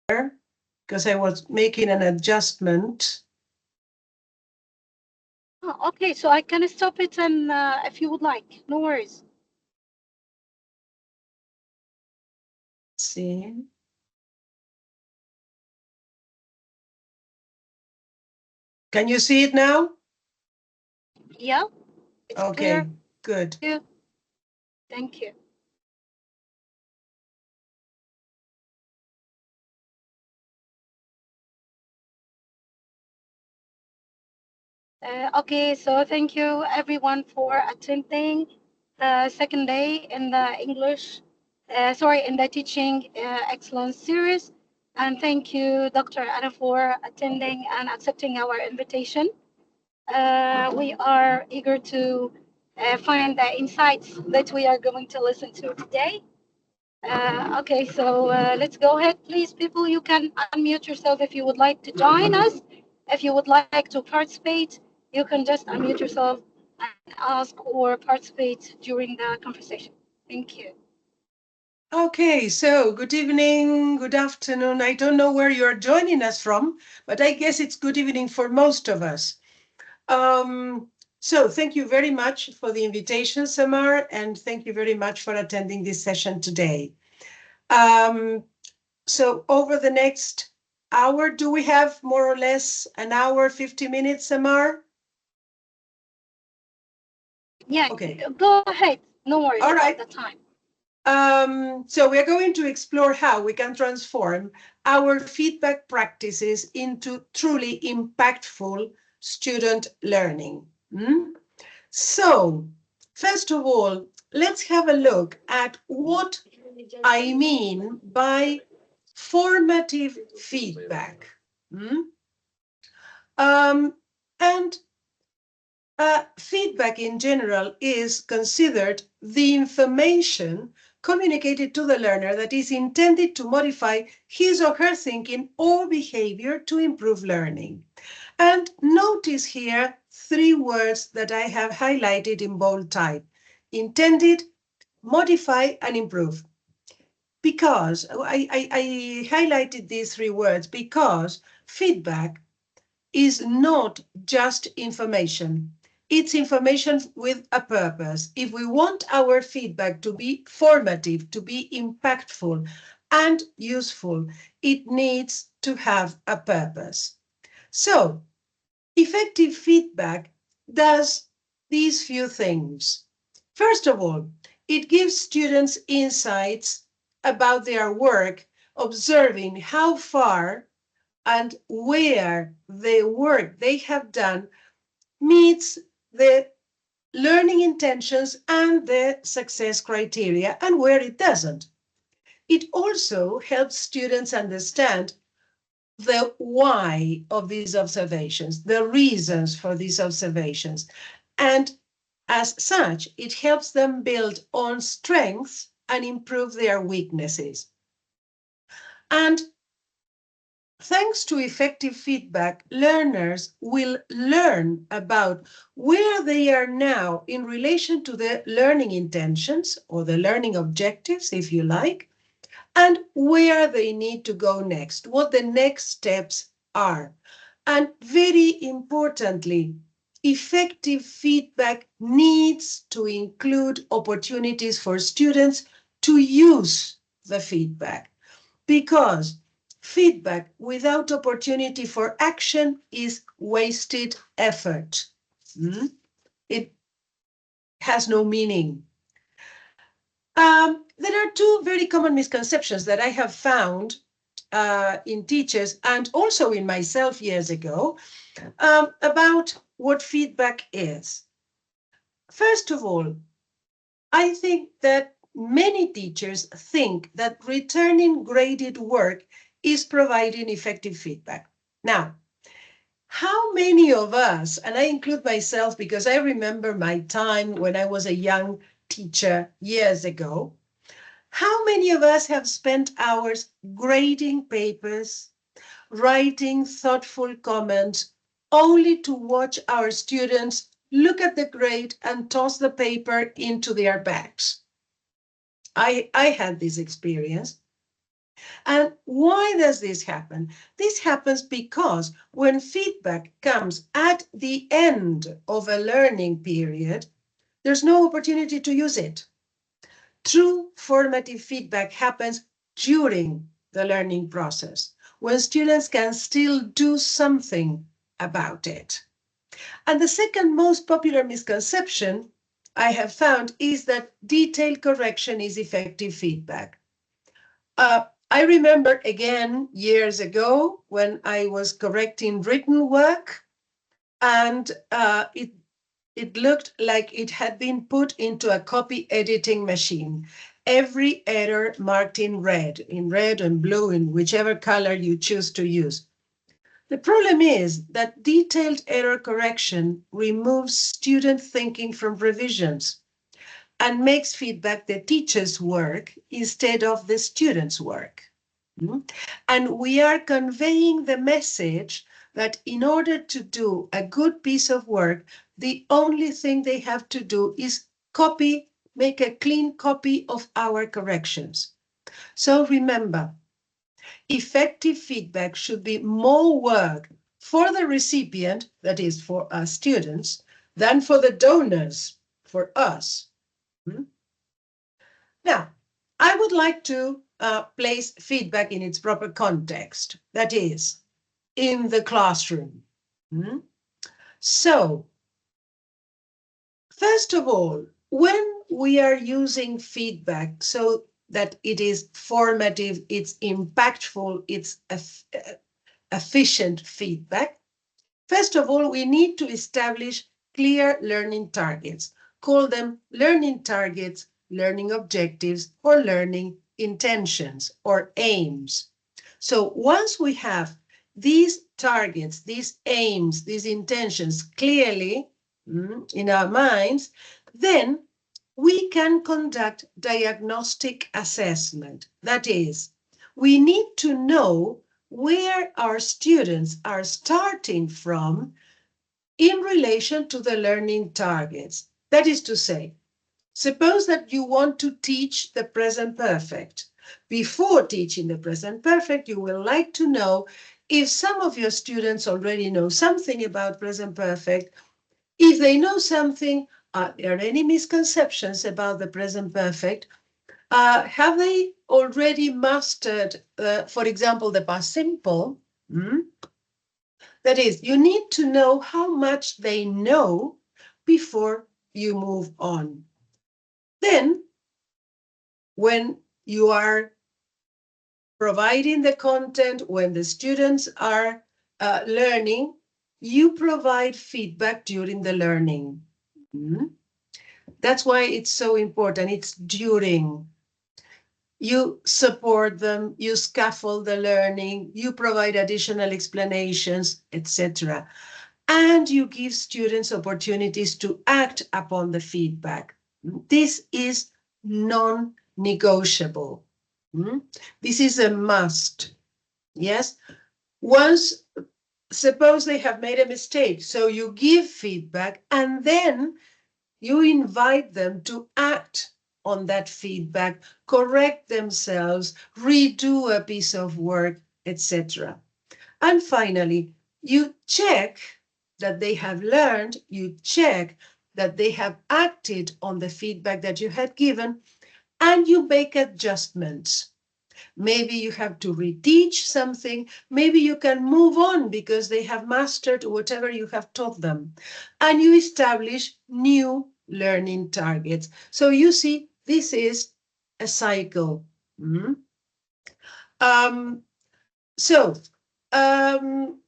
because I was making an adjustment. Oh, okay, so I can stop it and if you would like, no worries. See, can you see it now? Yeah, it's clear. Okay, good. Yeah, thank you. Okay, so thank you everyone for attending the second day in the in the teaching excellence series. And thank you, Dr. Anna, for attending and accepting our invitation. We are eager to find the insights that we are going to listen to today. Okay, so let's go ahead, please, people. You can unmute yourself if you would like to join us. If you would like to participate, you can just unmute yourself and ask or participate during the conversation. Thank you. Okay, so good evening, good afternoon. I don't know where you're joining us from, but I guess it's good evening for most of us. So thank you very much for the invitation, Samar, and thank you very much for attending this session today. So over the next hour, do we have more or less an hour, 50 minutes, Samar? Yeah, Okay. go ahead. No worries All about right. the time. So we're going to explore how we can transform our feedback practices into truly impactful student learning. So, first of all, let's have a look at what I mean by formative feedback. Hmm? And feedback in general is considered the information communicated to the learner that is intended to modify his or her thinking or behavior to improve learning. And notice here three words that I have highlighted in bold type: intended, modify, and improve. Because I highlighted these three words because feedback is not just information. It's information with a purpose. If we want our feedback to be formative, to be impactful and useful, it needs to have a purpose. So, effective feedback does these few things. First of all, it gives students insights about their work, observing how far and where the work they have done meets the learning intentions and the success criteria, and where it doesn't. It also helps students understand the why of these observations, the reasons for these observations. And as such, it helps them build on strengths and improve their weaknesses. And thanks to effective feedback, learners will learn about where they are now in relation to the learning intentions or the learning objectives, if you like, and where they need to go next, what the next steps are. And very importantly, effective feedback needs to include opportunities for students to use the feedback, because feedback without opportunity for action is wasted effort. It has no meaning. There are two very common misconceptions that I have found in teachers and also in myself years ago about what feedback is. First of all, I think that many teachers think that returning graded work is providing effective feedback. Now, how many of us, and I include myself because I remember my time when I was a young teacher years ago, how many of us have spent hours grading papers, writing thoughtful comments, only to watch our students look at the grade and toss the paper into their bags? I had this experience. And why does this happen? This happens because when feedback comes at the end of a learning period, there's no opportunity to use it. True formative feedback happens during the learning process, when students can still do something about it. And the second most popular misconception I have found is that detailed correction is effective feedback. I remember again years ago when I was correcting written work, and it looked like it had been put into a copy editing machine. Every error marked in red and blue, in whichever color you choose to use. The problem is that detailed error correction removes student thinking from revisions and makes feedback the teacher's work instead of the student's work. And we are conveying the message that in order to do a good piece of work, the only thing they have to do is copy, make a clean copy of our corrections. So remember, effective feedback should be more work for the recipient, that is for our students, than for the donors, for us. Now, I would like to place feedback in its proper context, that is, in the classroom. Hmm? So, first of all, when we are using feedback so that it is formative, it's impactful, it's efficient feedback, first of all, we need to establish clear learning targets. Call them learning targets, learning objectives, or learning intentions or aims. So once we have these targets, these aims, these intentions clearly in our minds, then we can conduct diagnostic assessment. That is, we need to know where our students are starting from in relation to the learning targets. That is to say, suppose that you want to teach the present perfect. Before teaching the present perfect, you will like to know if some of your students already know something about present perfect. If they know something, are there any misconceptions about the present perfect? Have they already mastered, for example, the past simple? That is, you need to know how much they know before you move on. Then, when you are providing the content, when the students are learning, you provide feedback during the learning. That's why it's so important. It's during. You support them, you scaffold the learning, you provide additional explanations, etc. And you give students opportunities to act upon the feedback. This is non-negotiable. This is a must. Yes. Once, suppose they have made a mistake, so you give feedback and then you invite them to act on that feedback, correct themselves, redo a piece of work, etc. And finally, you check that they have learned, you check that they have acted on the feedback that you had given, and you make adjustments. Maybe you have to reteach something. Maybe you can move on because they have mastered whatever you have taught them. And you establish new learning targets. So you see, this is a cycle. Mm-hmm. Um, so, um,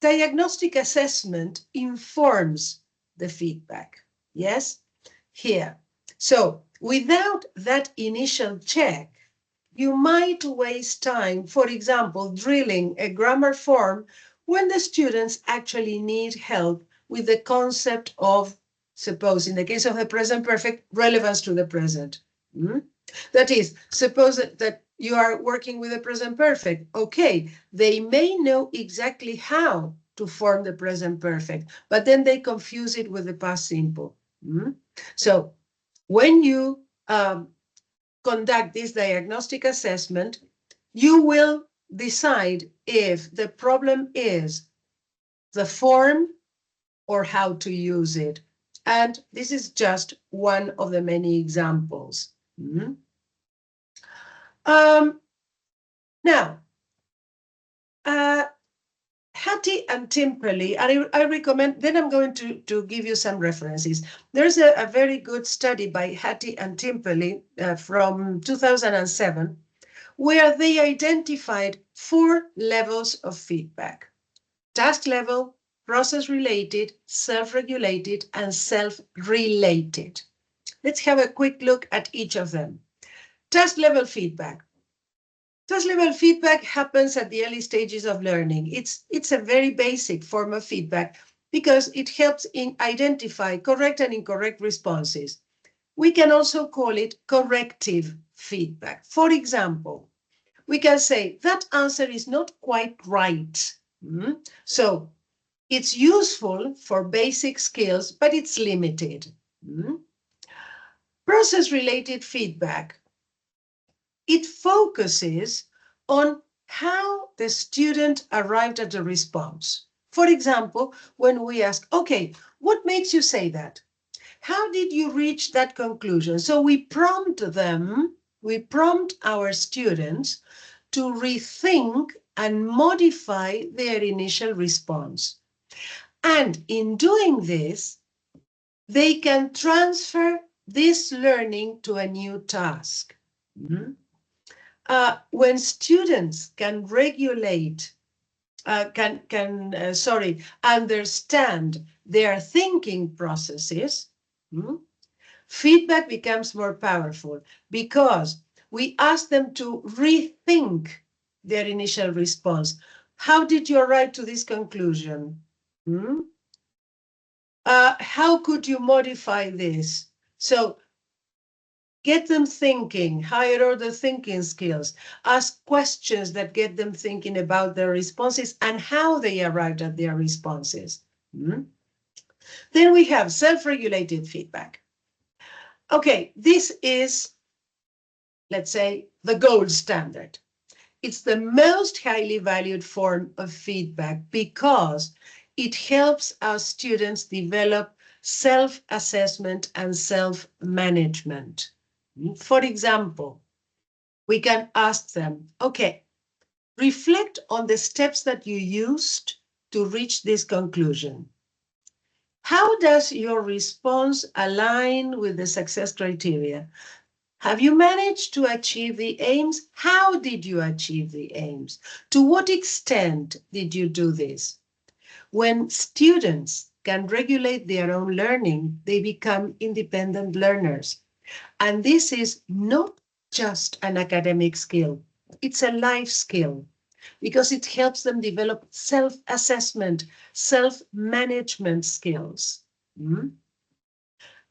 diagnostic assessment informs the feedback. Yes, here. So, without that initial check, you might waste time, for example, drilling a grammar form when the students actually need help with the concept of, suppose in the case of the present perfect, relevance to the present. That is, suppose that you are working with the present perfect. Okay, they may know exactly how to form the present perfect, but then they confuse it with the past simple. So when you conduct this diagnostic assessment, you will decide if the problem is the form or how to use it. And this is just one of the many examples. Mhm. Now, uh, Hattie and Timperley, and I recommend, then I'm going to give you some references. There's a very good study by Hattie and Timperley from 2007, where they identified 4 levels of feedback: task level, process related, self-regulated, and self-related. Let's have a quick look at each of them. Task level feedback. Task level feedback happens at the early stages of learning. It's a very basic form of feedback because it helps in identify correct and incorrect responses. We can also call it corrective feedback. For example, we can say that answer is not quite right. So it's useful for basic skills, but it's limited. Process-related feedback. It focuses on how the student arrived at a response. For example, when we ask, okay, what makes you say that? How did you reach that conclusion? So we prompt our students to rethink and modify their initial response. And in doing this, they can transfer this learning to a new task. When students can regulate, understand their thinking processes, feedback becomes more powerful because we ask them to rethink their initial response. How did you arrive to this conclusion? How could you modify this? So get them thinking, higher order thinking skills, ask questions that get them thinking about their responses and how they arrived at their responses. Then we have self-regulated feedback. Okay, this is, let's say, the gold standard. It's the most highly valued form of feedback because it helps our students develop self-assessment and self-management. For example, we can ask them, okay, reflect on the steps that you used to reach this conclusion. How does your response align with the success criteria? Have you managed to achieve the aims? How did you achieve the aims? To what extent did you do this? When students can regulate their own learning, they become independent learners. And this is not just an academic skill, it's a life skill because it helps them develop self-assessment, self-management skills.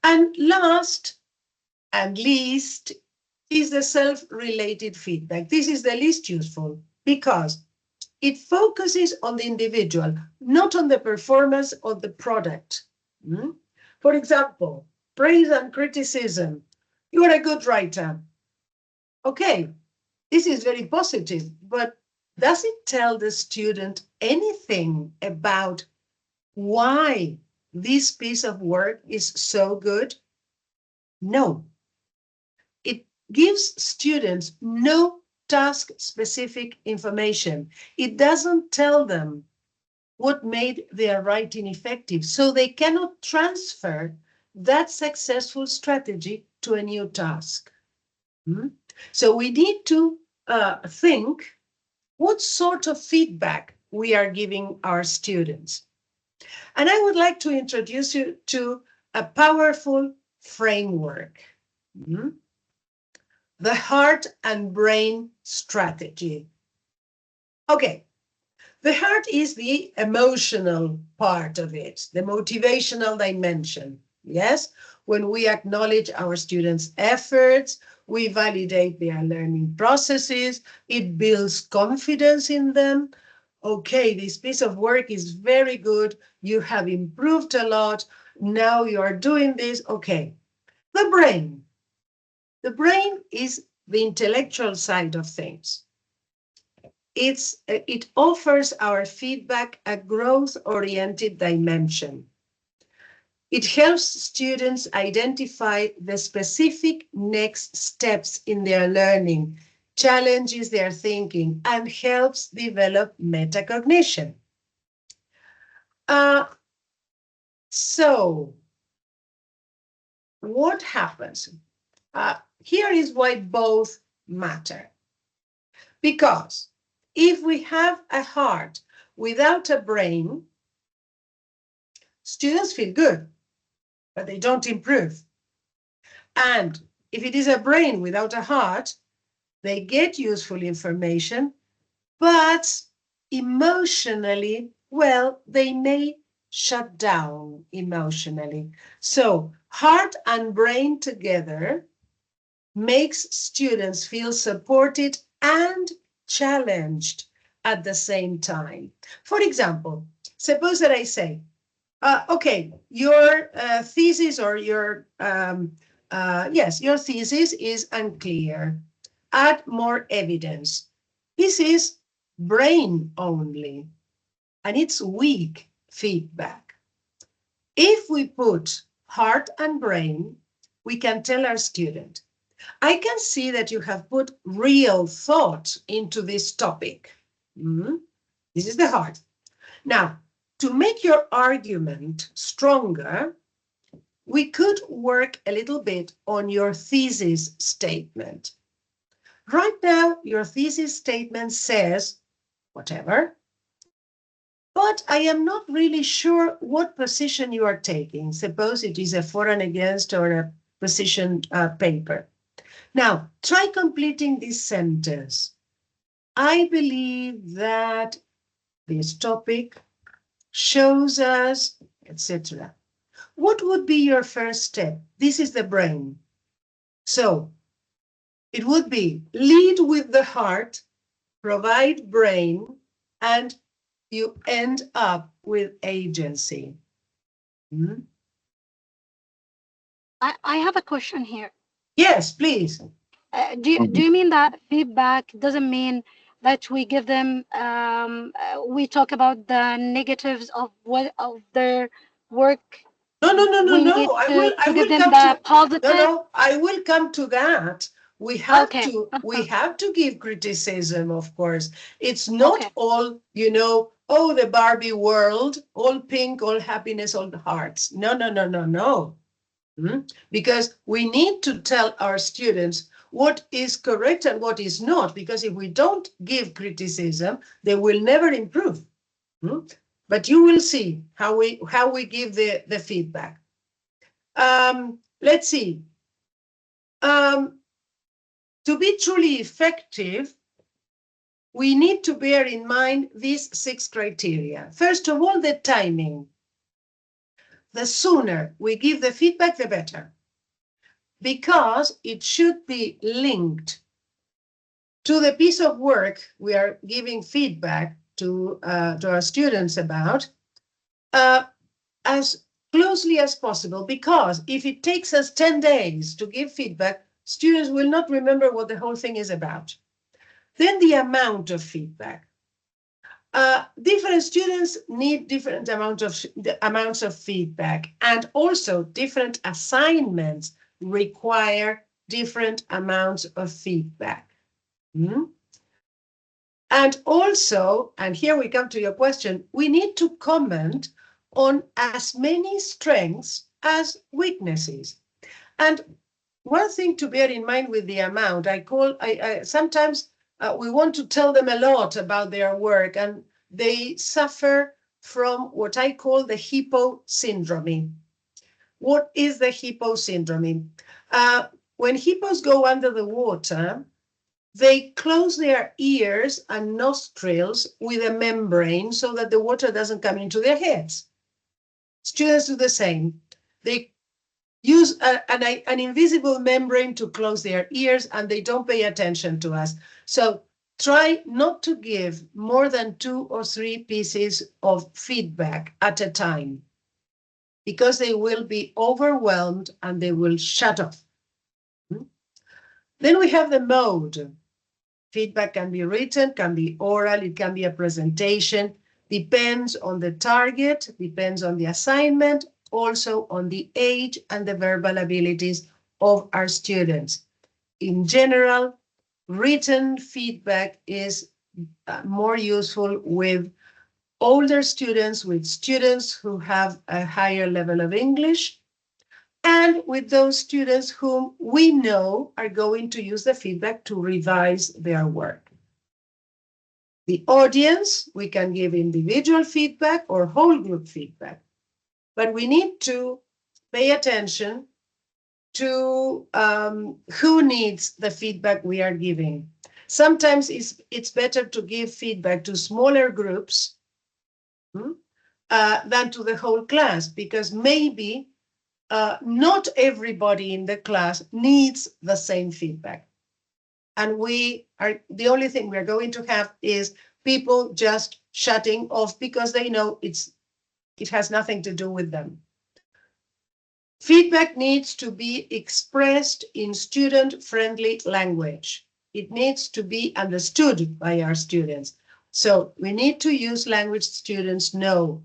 And last and least is the self-related feedback. This is the least useful because it focuses on the individual, not on the performance of the product. For example, praise and criticism. You are a good writer. Okay, this is very positive, but does it tell the student anything about why this piece of work is so good? No. It gives students no task-specific information. It doesn't tell them what made their writing effective, so they cannot transfer that successful strategy to a new task. So we need to think what sort of feedback we are giving our students. And I would like to introduce you to a powerful framework. The heart and brain strategy. Okay, the heart is the emotional part of it, the motivational dimension. Yes, when we acknowledge our students' efforts, we validate their learning processes, it builds confidence in them. Okay, this piece of work is very good. You have improved a lot. Now you are doing this. Okay, the brain. The brain is the intellectual side of things. It offers our feedback a growth-oriented dimension. It helps students identify the specific next steps in their learning, challenges their thinking, and helps develop metacognition. Uh, so, what happens? Here is why both matter. Because if we have a heart without a brain, students feel good, but they don't improve. And if it is a brain without a heart, they get useful information, but emotionally, well, they may shut down emotionally. So heart and brain together makes students feel supported and challenged at the same time. For example, suppose that I say, okay, your thesis or your thesis is unclear. Add more evidence. This is brain only, and it's weak feedback. If we put heart and brain, we can tell our student, I can see that you have put real thought into this topic. This is the heart. Now, to make your argument stronger, we could work a little bit on your thesis statement. Right now, your thesis statement says whatever, but I am not really sure what position you are taking. Suppose it is a for and against or a position paper. Now, try completing this sentence. I believe that this topic shows us, etc. What would be your first step? This is the brain. So it would be lead with the heart, provide brain, and you end up with agency. Hmm? I have a question here. Yes, please. Do you mean that feedback doesn't mean that we give them we talk about the negatives of what of their work? No, no, no, no, We need no. I to give will them come the to no, positive. no, I will come to that. Okay. We have to give criticism, of course. It's not Okay. all, oh, the Barbie world, all pink, all happiness, all hearts. No, no, no, no, no. Because we need to tell our students what is correct and what is not, because if we don't give criticism, they will never improve. But you will see how we give the feedback. Let's see. Um, to be truly effective, we need to bear in mind these 6 criteria. First of all, the timing. The sooner we give the feedback, the better, because it should be linked to the piece of work we are giving feedback to our students about, uh, as closely as possible, because if it takes us 10 days to give feedback, students will not remember what the whole thing is about. Then the amount of feedback. Different students need different amounts of feedback, and also different assignments require different amounts of feedback. And also, and here we come to your question, we need to comment on as many strengths as weaknesses. And one thing to bear in mind with the amount, sometimes we want to tell them a lot about their work, and they suffer from what I call the hippo syndrome. What is the hippo syndrome? When hippos go under the water, they close their ears and nostrils with a membrane so that the water doesn't come into their heads. Students do the same. They use an invisible membrane to close their ears, and they don't pay attention to us. So try not to give more than 2 or 3 pieces of feedback at a time, because they will be overwhelmed and they will shut off. Then we have the mode. Feedback can be written, can be oral, it can be a presentation, depends on the target, depends on the assignment, also on the age and the verbal abilities of our students. In general, written feedback is more useful with older students, with students who have a higher level of English, and with those students whom we know are going to use the feedback to revise their work. The audience, we can give individual feedback or whole group feedback, but we need to pay attention to who needs the feedback we are giving. Sometimes it's better to give feedback to smaller groups than to the whole class, because maybe not everybody in the class needs the same feedback. And the only thing we're going to have is people just shutting off because they know it has nothing to do with them. Feedback needs to be expressed in student-friendly language. It needs to be understood by our students. So we need to use language students know.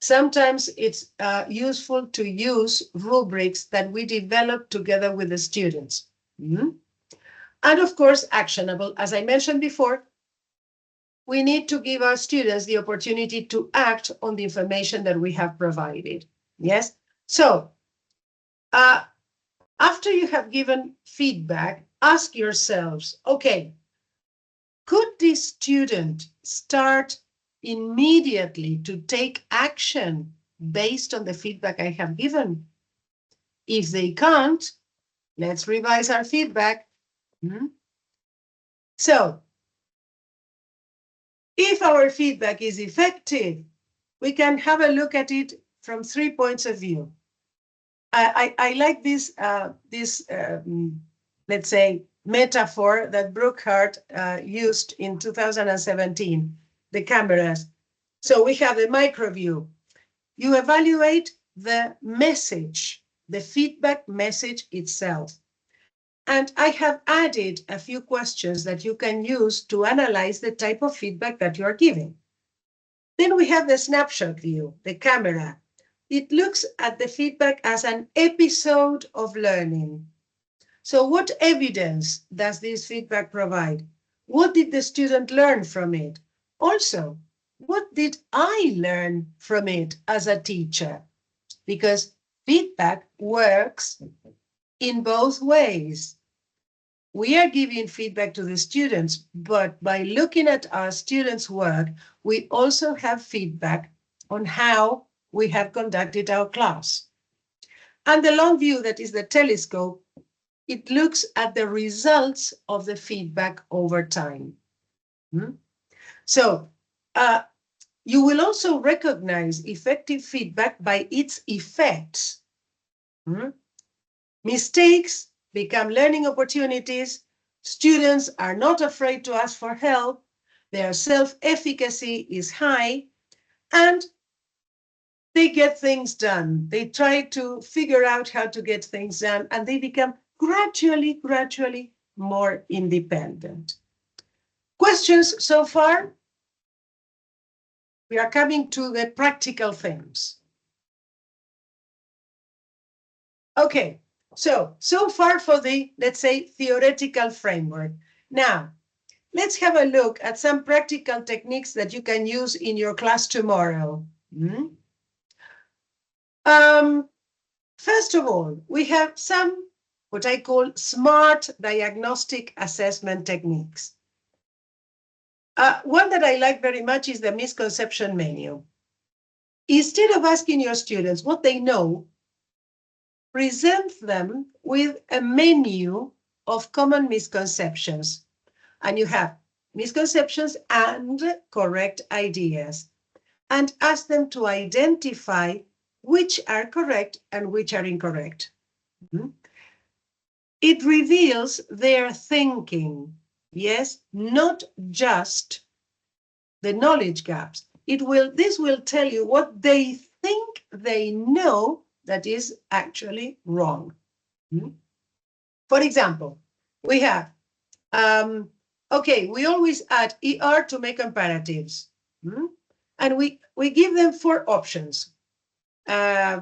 Sometimes it's useful to use rubrics that we develop together with the students. And of course, actionable. As I mentioned before, we need to give our students the opportunity to act on the information that we have provided. Yes? So, after you have given feedback, ask yourselves, okay, could this student start immediately to take action based on the feedback I have given? If they can't, let's revise our feedback. So, if our feedback is effective, we can have a look at it from 3 points of view. I like this, let's say, metaphor that Brookhart used in 2017, the cameras. So we have the micro view. You evaluate the message, the feedback message itself. And I have added a few questions that you can use to analyze the type of feedback that you're giving. Then we have the snapshot view, the camera. It looks at the feedback as an episode of learning. So what evidence does this feedback provide? What did the student learn from it? Also, what did I learn from it as a teacher? Because feedback works in both ways. We are giving feedback to the students, but by looking at our students' work, we also have feedback on how we have conducted our class. And the long view, that is the telescope, it looks at the results of the feedback over time. So you will also recognize effective feedback by its effects. Mistakes become learning opportunities. Students are not afraid to ask for help. Their self-efficacy is high, and they get things done. They try to figure out how to get things done, and they become gradually more independent. Questions so far? We are coming to the practical things. Okay, so far for the, let's say, theoretical framework. Now, let's have a look at some practical techniques that you can use in your class tomorrow. First of all, we have some, what I call smart diagnostic assessment techniques. One that I like very much is the misconception menu. Instead of asking your students what they know, present them with a menu of common misconceptions. And you have misconceptions and correct ideas. And ask them to identify which are correct and which are incorrect. It reveals their thinking, yes, not just the knowledge gaps. This will tell you what they think they know that is actually wrong. For example, We have, okay, we always add ER to make comparatives. Hmm? And we give them four options. Uh,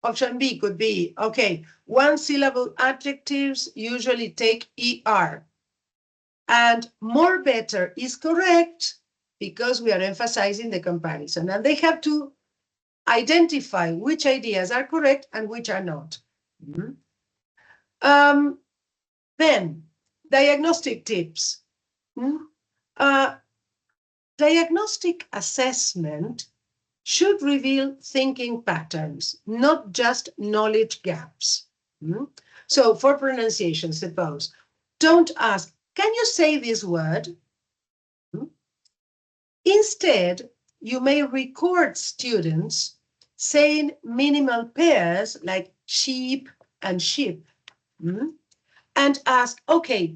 Option B could be, okay, one syllable adjectives usually take ER. And more better is correct because we are emphasizing the comparison. And they have to identify which ideas are correct and which are not. Mm-hmm. Um, then, diagnostic tips. Mm-hmm. Uh, Diagnostic assessment should reveal thinking patterns, not just knowledge gaps. Mm-hmm. So, for pronunciation, suppose, don't ask, can you say this word? Mm-hmm. Instead, you may record students saying minimal pairs like sheep and ship, and ask, okay,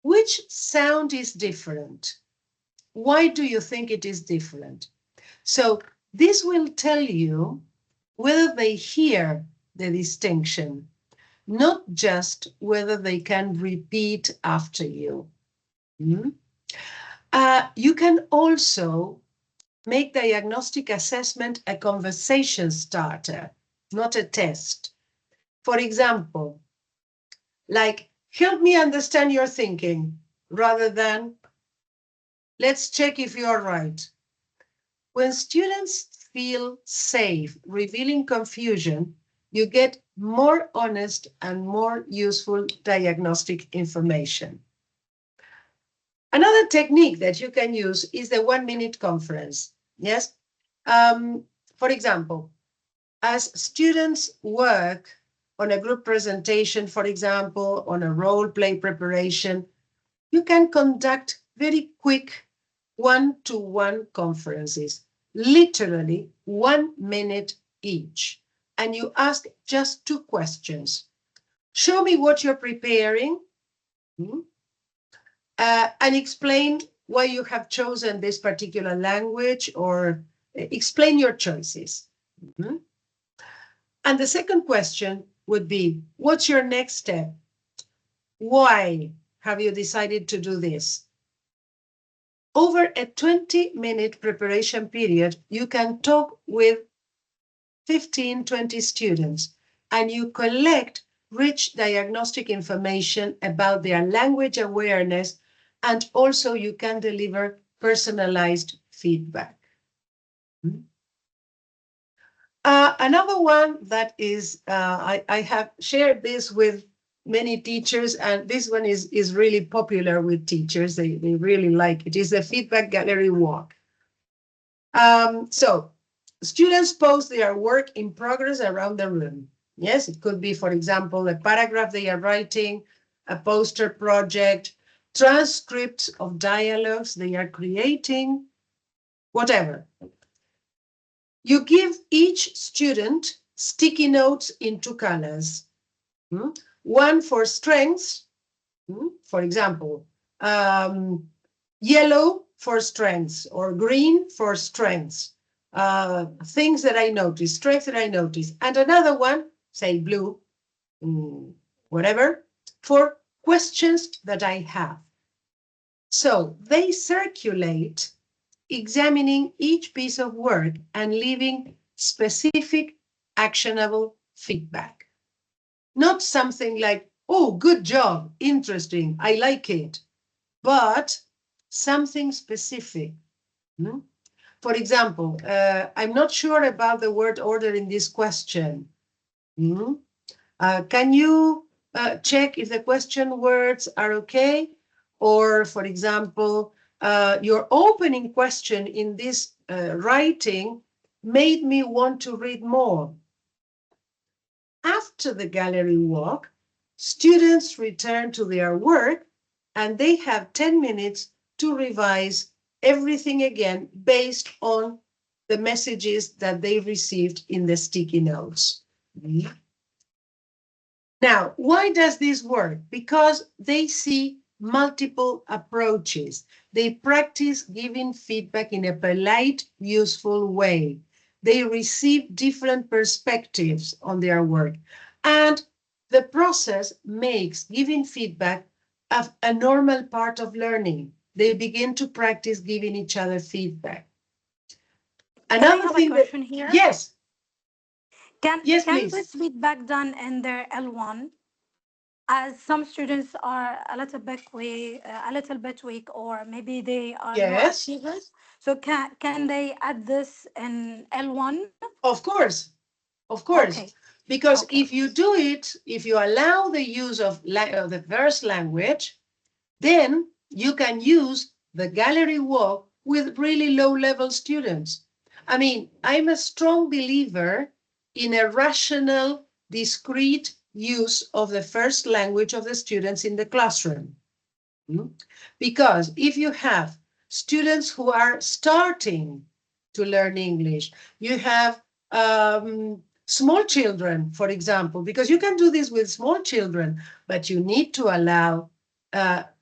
which sound is different? Why do you think it is different? So this will tell you whether they hear the distinction, not just whether they can repeat after you. You can also make diagnostic assessment a conversation starter, not a test. For example, like, help me understand your thinking, rather than, let's check if you're right. When students feel safe revealing confusion, you get more honest and more useful diagnostic information. Another technique that you can use is the 1 minute conference. Yes. For example, as students work on a group presentation, for example, on a role play preparation, you can conduct very quick one-to-one conferences, literally 1 minute each. And you ask just two questions. Show me what you're preparing, and explain why you have chosen this particular language, or explain your choices. And the second question would be, what's your next step? Why have you decided to do this? Over a 20-minute preparation period, you can talk with 15, 20 students, and you collect rich diagnostic information about their language awareness, and also you can deliver personalized feedback. Another one that is, I have shared this with many teachers, and this one is really popular with teachers. They really like it. It's the feedback gallery walk. So students post their work in progress around the room. Yes, it could be, for example, a paragraph they are writing, a poster project, transcripts of dialogues they are creating, whatever. You give each student sticky notes in two colors. One for strengths, for example, yellow for strengths, or green for strengths, things that I notice, strengths that I notice, and another one, say blue, whatever, for questions that I have. So they circulate, examining each piece of work and leaving specific, actionable feedback. Not something like, oh, good job, interesting, I like it, but something specific. For example, I'm not sure about the word order in this question. Can you check if the question words are okay? Or, for example, your opening question in this writing made me want to read more. After the gallery walk, students return to their work and they have 10 minutes to revise everything again based on the messages that they received in the sticky notes. Now, why does this work? Because they see multiple approaches. They practice giving feedback in a polite, useful way. They receive different perspectives on their work. And The process makes giving feedback a normal part of learning. They begin to practice giving each other feedback. Can I Another have a thing that, question here? yes, yes, Can please. this feedback done in their L1, as some students are a little bit weak, or maybe they are low Yes, achievers? So can they add this in L1? of course, of Okay, course. Because okay. if you do it, if you allow the use of the first language, then you can use the gallery walk with really low level students. I mean, I'm a strong believer in a rational, discrete use of the first language of the students in the classroom. Mm. Because if you have students who are starting to learn English, you have small children, for example, because you can do this with small children, but you need to allow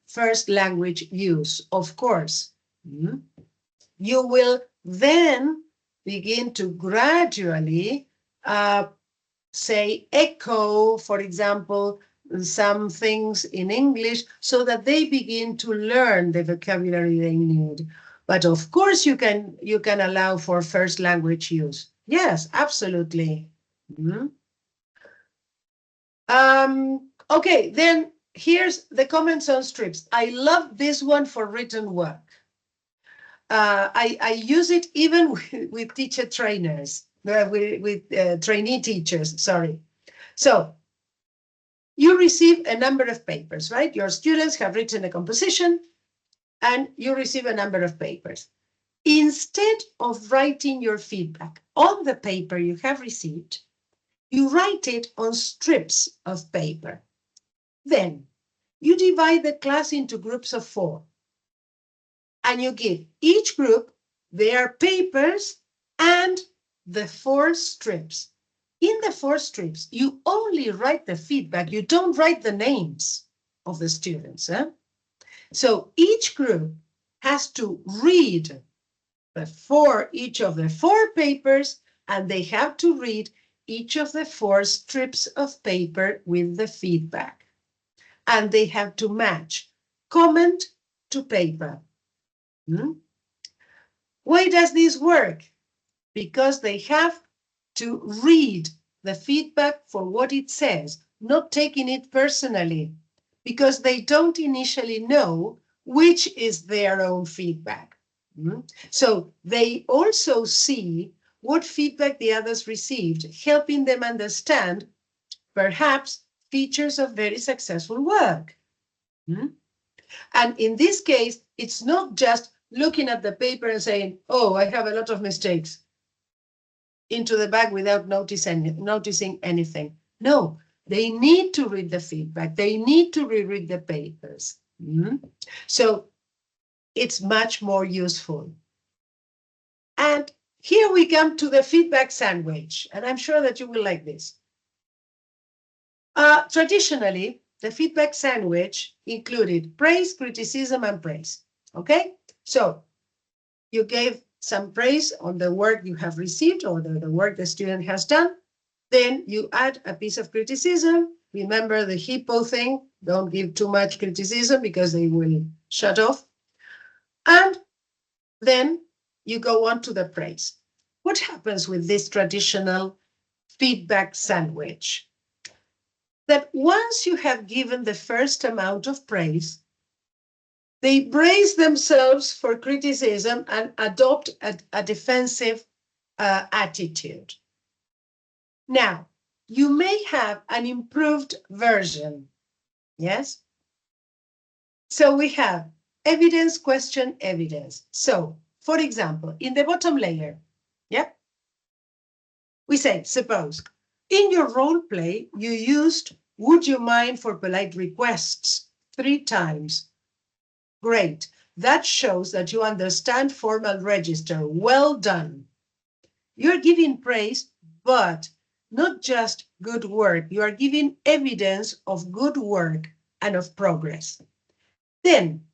first language use, of course. Mm. You will then begin to gradually uh, say echo, for example, some things in English so that they begin to learn the vocabulary they need. But of course you can allow for first language use. Yes, absolutely. Mhm. Okay, then here's the comments on strips. I love this one for written work. I use it even with teacher trainers, with trainee teachers, sorry. So you receive a number of papers, right? Your students have written a composition and you receive a number of papers. Instead of writing your feedback on the paper you have received, you write it on strips of paper. Then you divide the class into groups of 4 and you give each group their papers and the 4 strips. In the 4 strips, you only write the feedback. You don't write the names of the students. So each group has to read each of the 4 papers, and they have to read each of the 4 strips of paper with the feedback. And they have to match comment to paper. Hmm? Why does this work? Because they have to read the feedback for what it says, not taking it personally, because they don't initially know which is their own feedback. So they also see what feedback the others received, helping them understand perhaps features of very successful work. And in this case, it's not just looking at the paper and saying, oh, I have a lot of mistakes into the bag without noticing anything. No, they need to read the feedback. They need to reread the papers. So it's much more useful. And here we come to the feedback sandwich, and I'm sure that you will like this. Traditionally, the feedback sandwich included praise, criticism, and praise. Okay, so you gave some praise on the work you have received or the work the student has done. Then you add a piece of criticism. Remember the hippo thing. Don't give too much criticism because they will shut off. And then you go on to the praise. What happens with this traditional feedback sandwich? That once you have given the first amount of praise, they brace themselves for criticism and adopt a defensive attitude. Now, you may have an improved version. Yes? So we have evidence, question, evidence. So, for example, in the bottom layer, yeah, we say, suppose, in your role play, you used would you mind for polite requests 3 times. Great. That shows that you understand formal register. Well done. You're giving praise, but not just good work. You are giving evidence of good work and of progress. Then,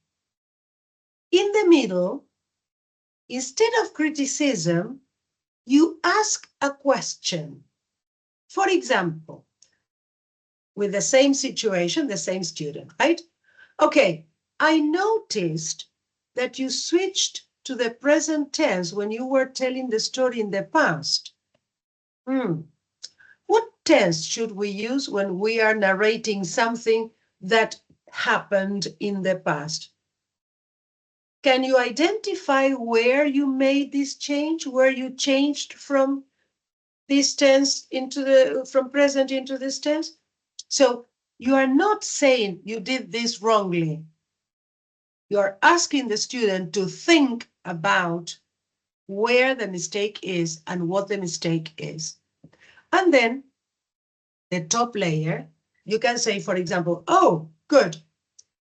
in the middle, instead of criticism, you ask a question. For example, with the same situation, the same student, right? Okay, I noticed that you switched to the present tense when you were telling the story in the past. Hmm. What tense should we use when we are narrating something that happened in the past? Can you identify where you made this change, where you changed from this tense from present into this tense? So you are not saying you did this wrongly. You are asking the student to think about where the mistake is and what the mistake is. And then the top layer, you can say, for example, oh, good.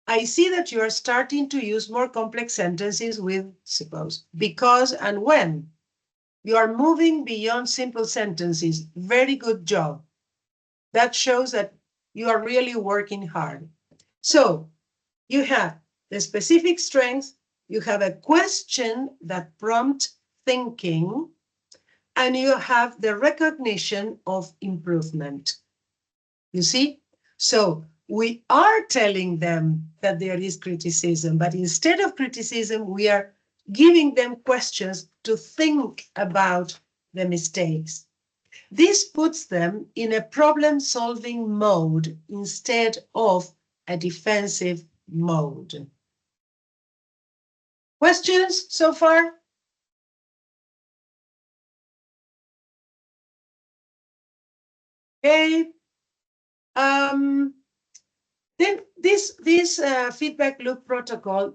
I see that you are starting to use more complex sentences with, suppose, because and when. You are moving beyond simple sentences. Very good job. That shows that you are really working hard. So you have the specific strength, you have a question that prompts thinking, and you have the recognition of improvement. You see? So we are telling them that there is criticism, but instead of criticism, we are giving them questions to think about the mistakes. This puts them in a problem-solving mode instead of a defensive mode. Questions so far? Okay. Um, then this feedback loop protocol,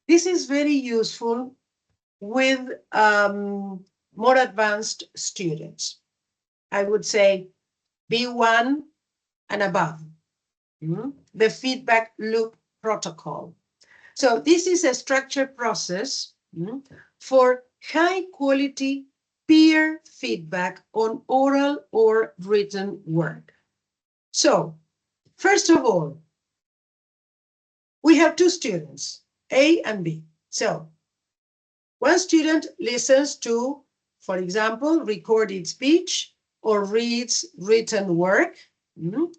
this is very useful with more advanced students. I would say B1 and above. The feedback loop protocol. So this is a structured process for high quality peer feedback on oral or written work. So first of all, we have two students, A and B. So one student listens to, for example, recorded speech or reads written work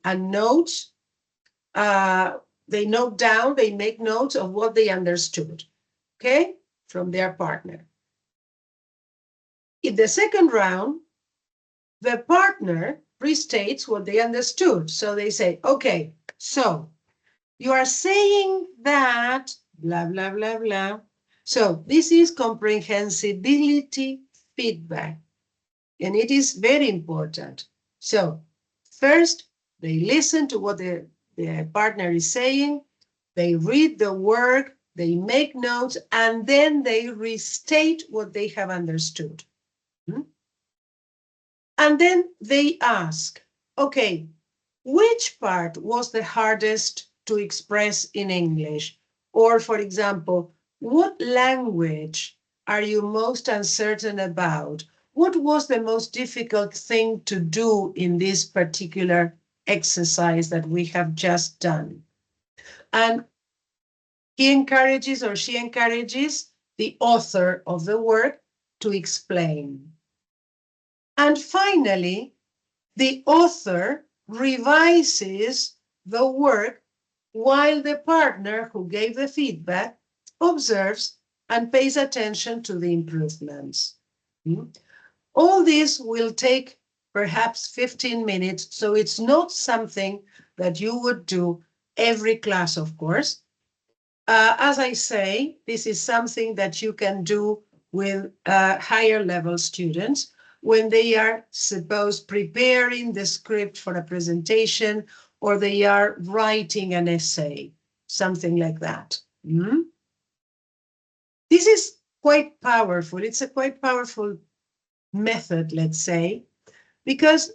and notes. They note down, they make notes of what they understood, okay, from their partner. In the second round, the partner restates what they understood. So they say, okay, so you are saying that blah, blah, blah, blah. So this is comprehensibility feedback, and it is very important. So first, they listen to what the partner is saying, they read the work, they make notes, and then they restate what they have understood. And then they ask, okay, which part was the hardest to express in English? Or, for example, what language are you most uncertain about? What was the most difficult thing to do in this particular exercise that we have just done? And he encourages or she encourages the author of the work to explain. And finally, the author revises the work while the partner who gave the feedback observes and pays attention to the improvements. All this will take perhaps 15 minutes, so it's not something that you would do every class, of course. As I say, this is something that you can do with higher level students when they are, suppose, preparing the script for a presentation or they are writing an essay, something like that. This is quite powerful. It's a quite powerful method, let's say, because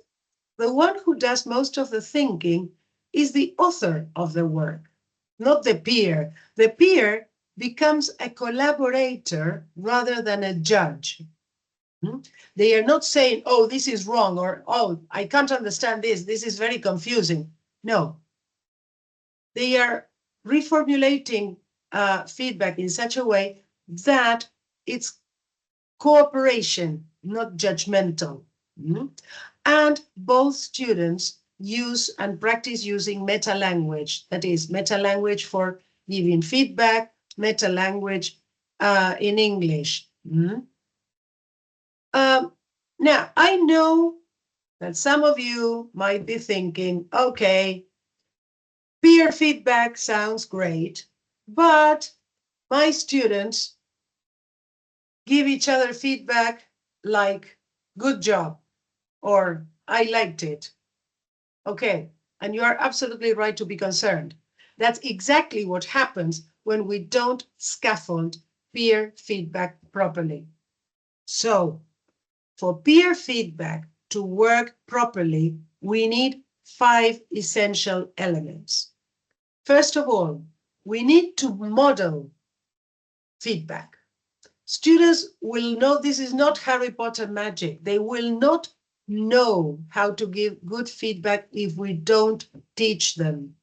the one who does most of the thinking is the author of the work, not the peer. The peer becomes a collaborator rather than a judge. They are not saying, oh, this is wrong, or, oh, I can't understand this. This is very confusing. No. They are reformulating feedback in such a way that it's cooperation, not judgmental. And both students use and practice using meta language. That is, meta language for giving feedback, meta language in English. Um, Now, I know that some of you might be thinking, okay, peer feedback sounds great, but my students give each other feedback like, good job, or I liked it. Okay, and you are absolutely right to be concerned. That's exactly what happens when we don't scaffold peer feedback properly. So, for peer feedback to work properly, we need 5 essential elements. First of all, we need to model feedback. Students will know this is not Harry Potter magic. They will not know how to give good feedback if we don't teach them.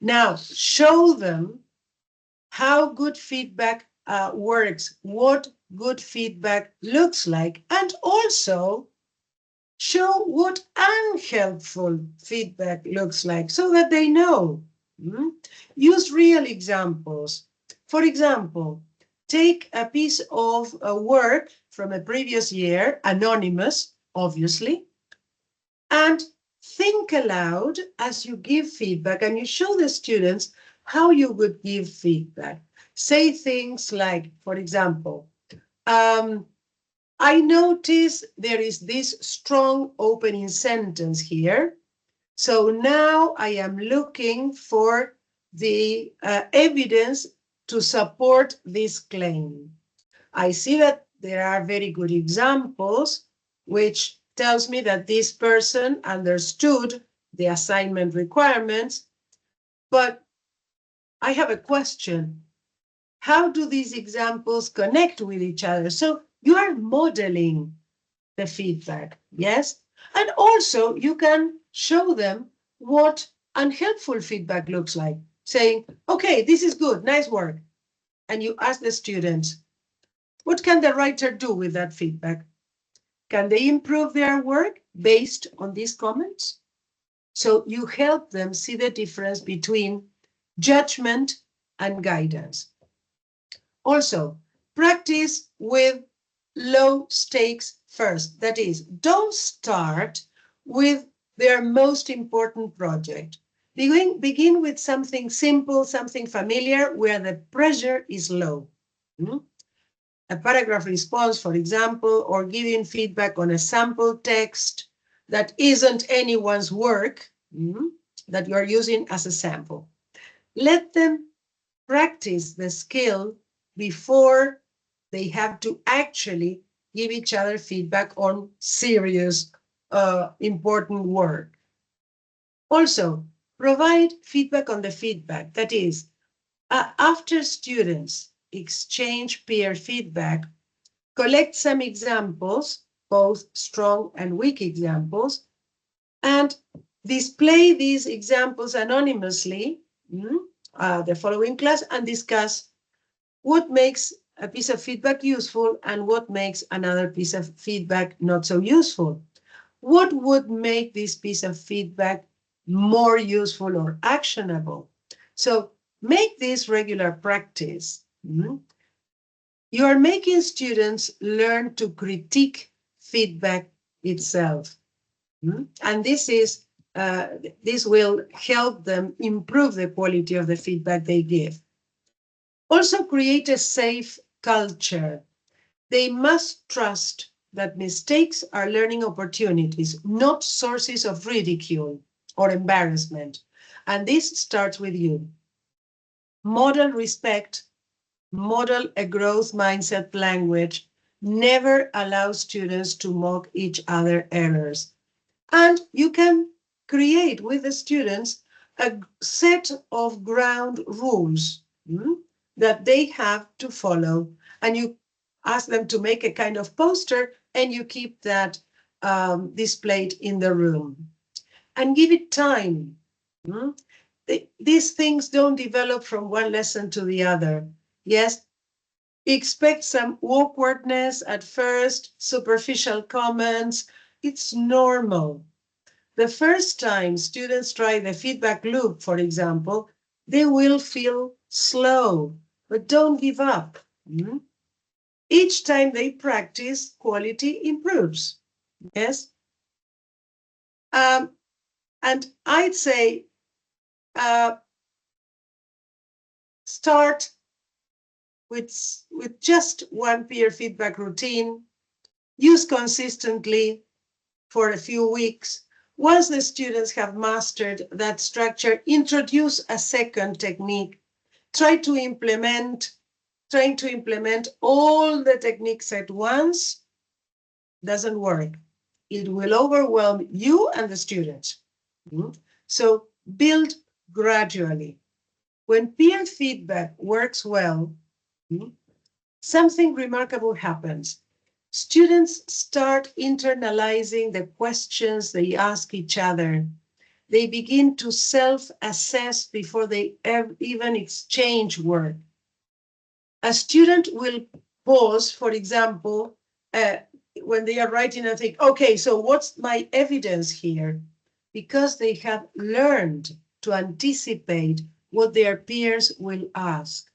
Now, show them how good feedback works, what good feedback looks like, and also show what unhelpful feedback looks like so that they know. Use real examples. For example, take a piece of work from a previous year, anonymous, obviously, and think aloud as you give feedback and you show the students how you would give feedback. Say things like, for example, I notice there is this strong opening sentence here. So now I am looking for the evidence to support this claim. I see that there are very good examples, which tells me that this person understood the assignment requirements, but I have a question. How do these examples connect with each other? So you are modeling the feedback, yes? And also you can show them what unhelpful feedback looks like, saying, okay, this is good, nice work. And you ask the students, what can the writer do with that feedback? Can they improve their work based on these comments? So you help them see the difference between judgment and guidance. Also, practice with low stakes first. That is, don't start with their most important project. Begin with something simple, something familiar, where the pressure is low. A paragraph response, for example, or giving feedback on a sample text that isn't anyone's work, that you are using as a sample. Let them practice the skill before they have to actually give each other feedback on serious, important work. Also, provide feedback on the feedback. That is, after students exchange peer feedback, collect some examples, both strong and weak examples, and display these examples anonymously the following class and discuss what makes a piece of feedback useful and what makes another piece of feedback not so useful. What would make this piece of feedback more useful or actionable? So make this regular practice. You are making students learn to critique feedback itself. And this will help them improve the quality of the feedback they give. Also create a safe culture. They must trust that mistakes are learning opportunities, not sources of ridicule or embarrassment. And this starts with you. Model respect, model a growth mindset language, never allow students to mock each other errors. And you can create with the students a set of ground rules that they have to follow. And you ask them to make a kind of poster and you keep that displayed in the room. And give it time. These things don't develop from one lesson to the other. Yes, expect some awkwardness at first, superficial comments. It's normal. The first time students try the feedback loop, for example, they will feel slow, but don't give up. Mm? Each time they practice, quality improves. Yes. Um, and I'd say uh, start with just one peer feedback routine, use consistently for a few weeks. Once the students have mastered that structure, introduce a second technique. Try to implement, Trying to implement all the techniques at once doesn't work. It will overwhelm you and the student. Mm. So build gradually. When peer feedback works well, mm, something remarkable happens. Students start internalizing the questions they ask each other. They begin to self assess before they even exchange work. A student will pause, for example, uh, when they are writing and think, okay, so what's my evidence here? Because they have learned to anticipate what their peers will ask.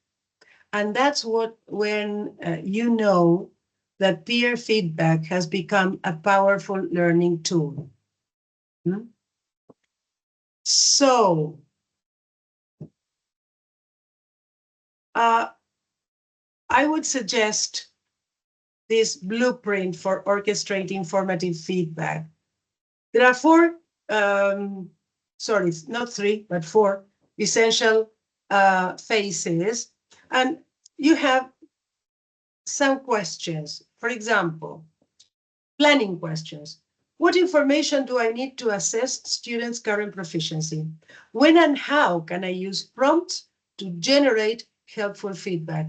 And that's what when you know that peer feedback has become a powerful learning tool. Hmm? So uh, I would suggest this blueprint for orchestrating formative feedback. There are four, sorry, not three, but four essential phases. And you have some questions. For example, planning questions. What information do I need to assess students' current proficiency? When and how can I use prompts to generate helpful feedback?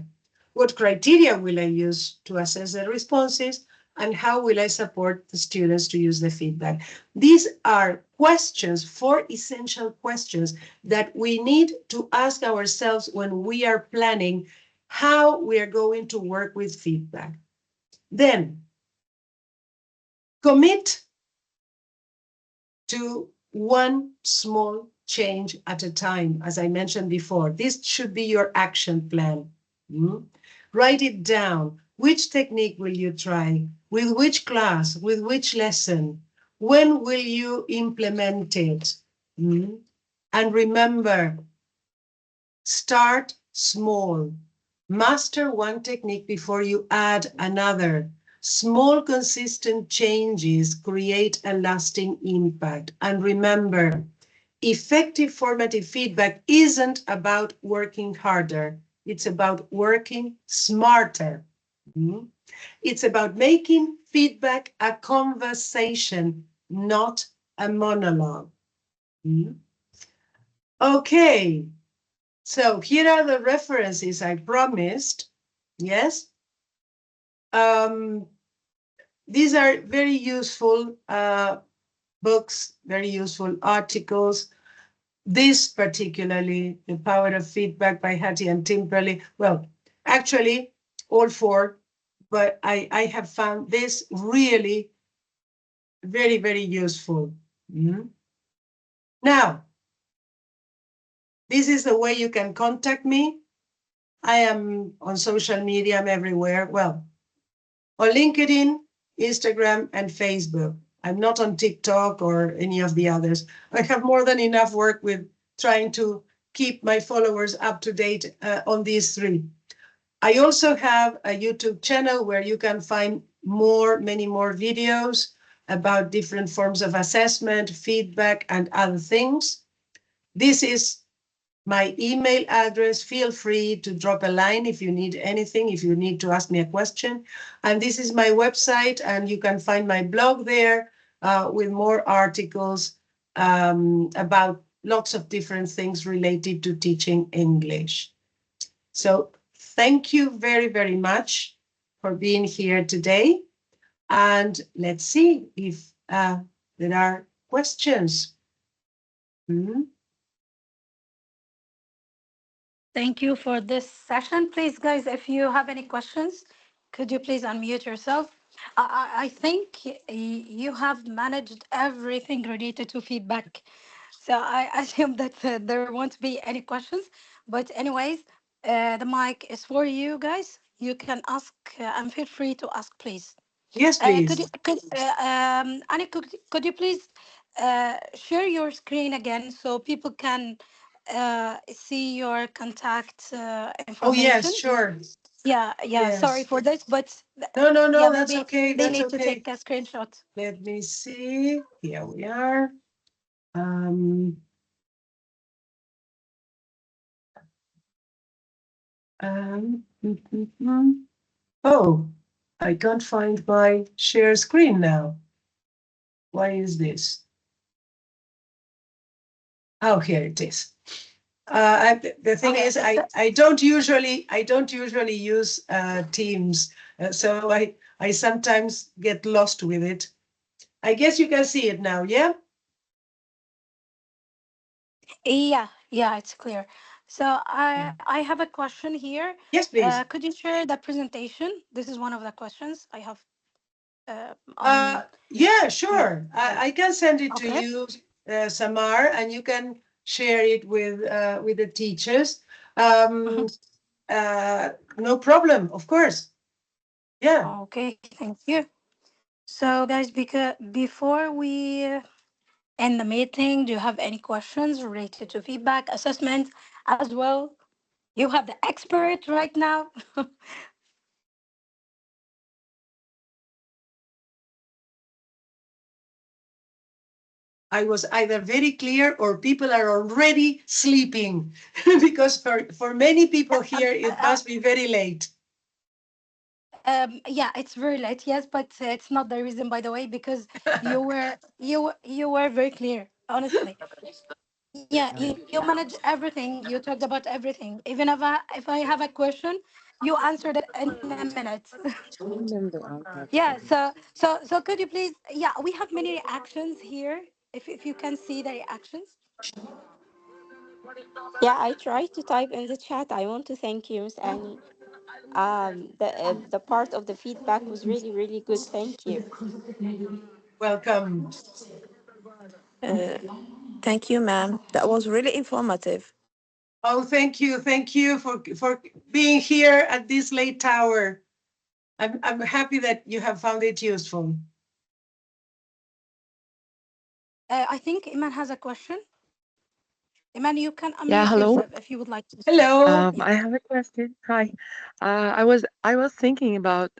What criteria will I use to assess the responses? And how will I support the students to use the feedback? These are questions, four essential questions that we need to ask ourselves when we are planning how we are going to work with feedback. Then commit to one small change at a time, as I mentioned before. This should be your action plan. Mm? Write it down. Which technique will you try? With which class? With which lesson? When will you implement it? Mm? And remember, start small. Master one technique before you add another. Small, consistent changes create a lasting impact. And remember, effective formative feedback isn't about working harder, it's about working smarter. Mm. It's about making feedback a conversation, not a monologue. Mm. Okay, so here are the references I promised. Yes. Um, these are very useful books, very useful articles. This particularly, The Power of Feedback by Hattie and Timperley. Well, actually, all four, but I have found this really very, very useful. Mhm. Now, this is the way you can contact me. I am on social media, I'm everywhere. Well, on LinkedIn, Instagram, and Facebook. I'm not on TikTok or any of the others. I have more than enough work with trying to keep my followers up to date on these three. I also have a YouTube channel where you can find many more videos about different forms of assessment, feedback, and other things. This is my email address. Feel free to drop a line if you need anything, if you need to ask me a question. And this is my website, and you can find my blog there with more articles about lots of different things related to teaching English. So thank you very, very much for being here today. And let's see if there are questions. Hmm? Thank you for this session. Please, guys, if you have any questions, Could you please unmute yourself? I think you have managed everything related to feedback. So I assume that there won't be any questions. But, anyways, the mic is for you guys. You can ask and feel free to ask, please. Yes, Could you, please. Annie, could you please share your screen again so people can see your contact Oh, yes, information? sure. Yeah, yeah. Sorry Yes. for this, but No, no, yeah, no, that's maybe okay. they That's need to okay. take a screenshot. Let me see. Here we are. Um, mm, mm. Oh, I can't find my share screen now. Why is this? Oh, here it is. The thing Okay. is, I don't usually use Teams, so I sometimes get lost with it. I guess you can see it now, yeah? Yeah, yeah, it's clear. So Yeah. I have a question here. Yes, please. Could you share the presentation? This is one of the questions I have on. Yeah, Yeah. sure. I can send it to Okay. you, Samar, and you can share it with the teachers. Um, Mhm. no problem, of course. Yeah. Okay, thank you. So, guys, because before we end the meeting, do you have any questions related to feedback assessment as well? You have the expert right now. I was either very clear or people are already sleeping because for many people here, it Uh, must be very late. yeah, it's very late, yes, but it's not the reason, by the way, because you were very clear, honestly. Yeah, you manage everything. You talked about everything. Even if I have a question, you answered it in a minute. Yeah. So could you please? Yeah, we have many reactions here. If you can see the reactions. Yeah, I tried to type in the chat. I want to thank you, Miss Annie. The part of the feedback was really, really good. Thank you. Welcome. Uh, Thank you, ma'am. That was really informative. Oh, thank you for being here at this late hour. I'm happy that you have found it useful. I think Iman has a question. Iman, you can Yeah, unmute hello. yourself if you would like to speak. Hello. Yeah. I have a question. Hi. I was thinking about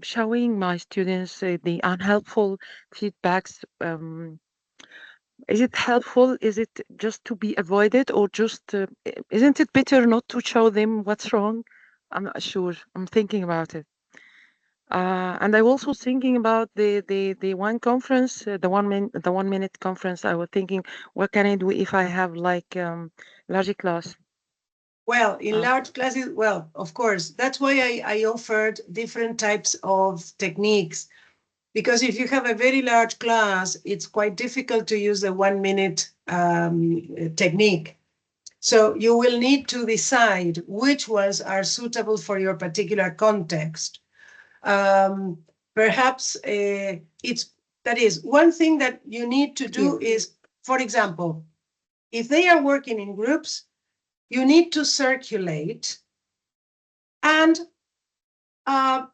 showing my students the unhelpful feedbacks. Is it helpful? Is it just to be avoided, or just isn't it better not to show them what's wrong? I'm not sure. I'm thinking about it. And I was also thinking about the one conference, the 1 minute conference. I was thinking, what can I do if I have like large class? Well, in Uh, large classes, well, of course, that's why I offered different types of techniques. Because if you have a very large class, it's quite difficult to use the 1 minute technique. So you will need to decide which ones are suitable for your particular context. Um, Perhaps it's that is one thing that you need to yeah. do is, for example, if they are working in groups, you need to circulate and uh,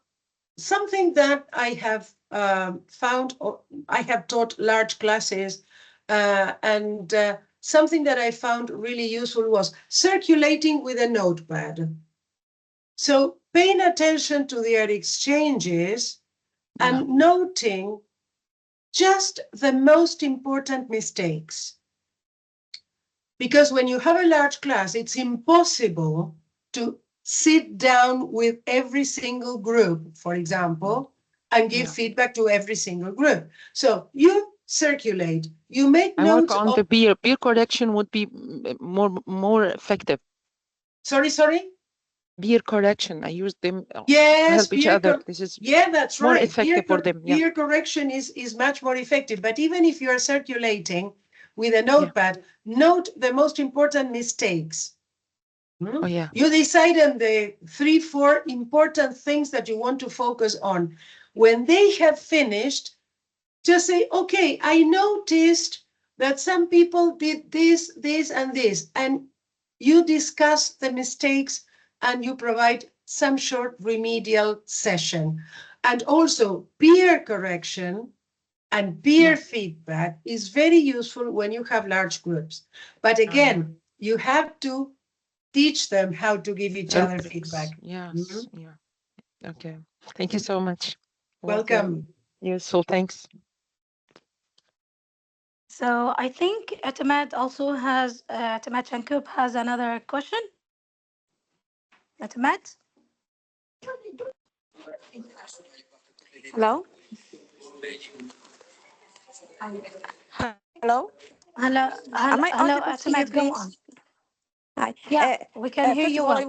something that I have found, I have taught large classes, and something that I found really useful was circulating with a notepad. So paying attention to their exchanges Yeah. and noting just the most important mistakes. Because when you have a large class, it's impossible to sit down with every single group, for example, and give Yeah. feedback to every single group. So you circulate, you make I work notes on of, the peer correction would be more effective. sorry? Peer correction. I use them to Yes, help each other. This is yeah, that's more right. effective for them. Yeah. Peer correction is much more effective. But even if you are circulating with a Yeah. notepad, note the most important mistakes. Hmm? Oh yeah. You decide on the three, four important things that you want to focus on. When they have finished, just say, okay, I noticed that some people did this, this, and this. And you discuss the mistakes and you provide some short remedial session. And also, peer correction and peer Yeah. feedback is very useful when you have large groups. But Uh-huh. again, you have to teach them how to give each other Rubrics. feedback. Yes. Mhm. Yeah. Okay. Thank you so much. Was Welcome. useful. Thanks. So I think Atamat also has Atamat Shankub has another question. Atamat, Hello? Hello? hello, hello, Am I hello, audible to you, Atamat, go on. please? Hi. Yeah, we can hear First you of all, well.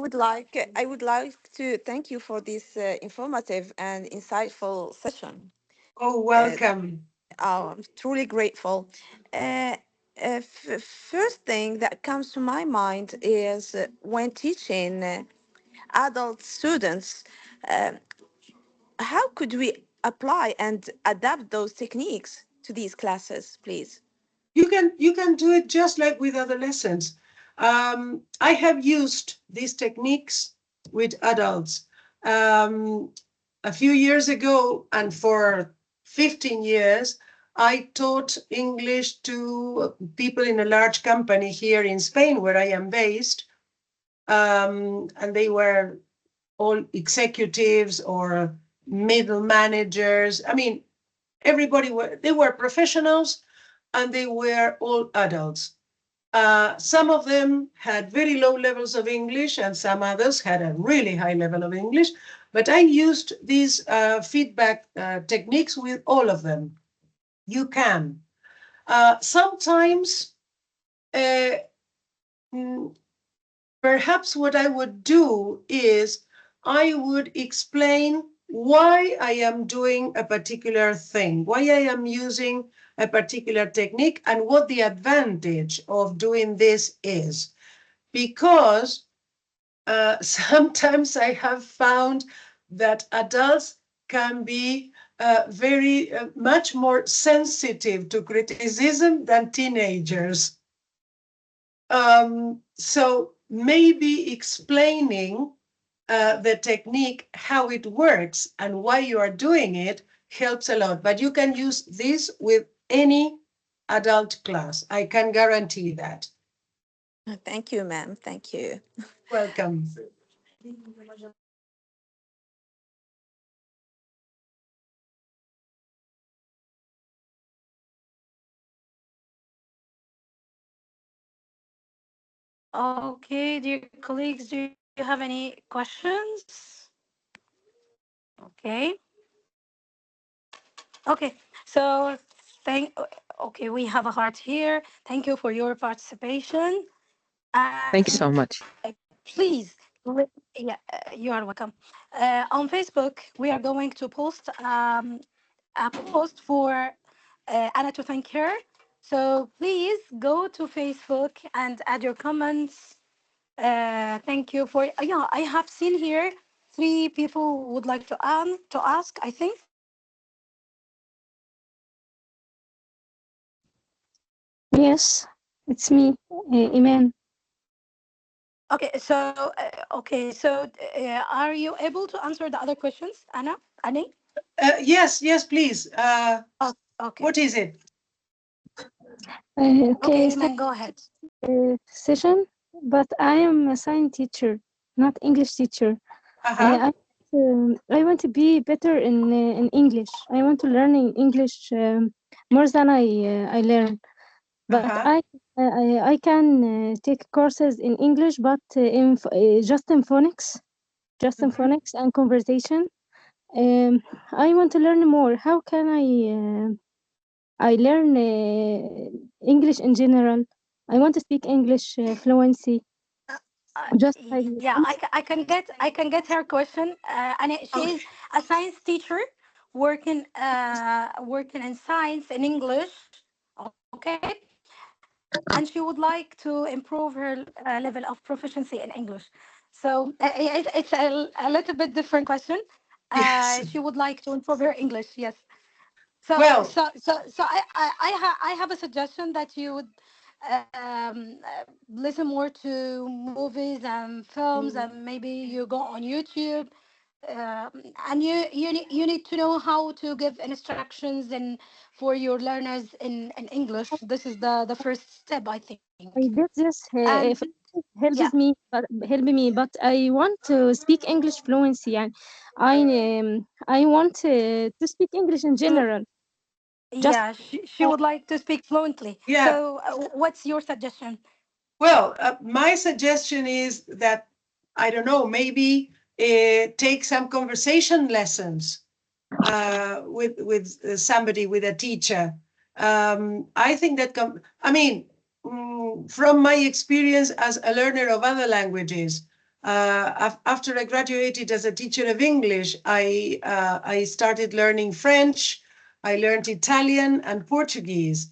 I would like to thank you for this informative and insightful session. Oh, Uh, welcome. I'm truly grateful. Uh, First thing that comes to my mind is when teaching adult students, uh, how could we apply and adapt those techniques to these classes, please? You can do it just like with other lessons. I have used these techniques with adults. Um, a few years ago, and for 15 years, I taught English to people in a large company here in Spain, where I am based. And they were all executives or middle managers. I mean, everybody were they were professionals and they were all adults. Some of them had very low levels of English, and some others had a really high level of English. But I used these feedback techniques with all of them. You can. Sometimes, uh, mm, perhaps what I would do is I would explain why I am doing a particular thing, why I am using a particular technique, and what the advantage of doing this is. Because sometimes I have found that adults can be very much more sensitive to criticism than teenagers. So maybe explaining the technique, how it works, and why you are doing it helps a lot. But you can use this with any adult class. I can guarantee that. Thank you, ma'am. Thank you. Welcome. Okay, dear colleagues, do you have any questions? Okay. Okay. So thank. Okay, we have a heart here. Thank you for your participation. Thank you And so much. please, yeah, you are welcome. On Facebook, we are going to post a post for Anna to thank her. So please go to Facebook and add your comments. Thank you for. Yeah, I have seen here three people who would like to ask. I think. Yes, it's me, Iman. Okay, so are you able to answer the other questions, Anna? Annie? Yes, yes, please. Oh, okay. What is it? Okay, Okay, thank Iman, go ahead. session, but I am a science teacher, not English teacher. Uh-huh, I want to be better in English. I want to learn in English more than I learn. But uh-huh. I can take courses in English, but just in Mhm. phonics and conversation. I want to learn more. How can I learn English in general. I want to speak English fluency, just like Yeah, this. I can get her question. And she is Okay. a science teacher working in science in English. Okay, and she would like to improve her level of proficiency in English. So it's a little bit different question. Yes. She would like to improve her English. Yes. Well, I have a suggestion that you would listen more to movies and films, mm, and maybe you go on YouTube, and you need to know how to give instructions and for your learners in English. This is the first step, I think. I did this And if it yeah, help me, but I want to speak English fluency, and I want to speak English in mm, general. Just yeah, she would like to speak fluently. yeah. So, what's your suggestion? Well, my suggestion is that, I don't know, maybe take some conversation lessons with somebody, with a teacher. I think that, I mean, from my experience as a learner of other languages, after I graduated as a teacher of English, I started learning French. I learned Italian and Portuguese.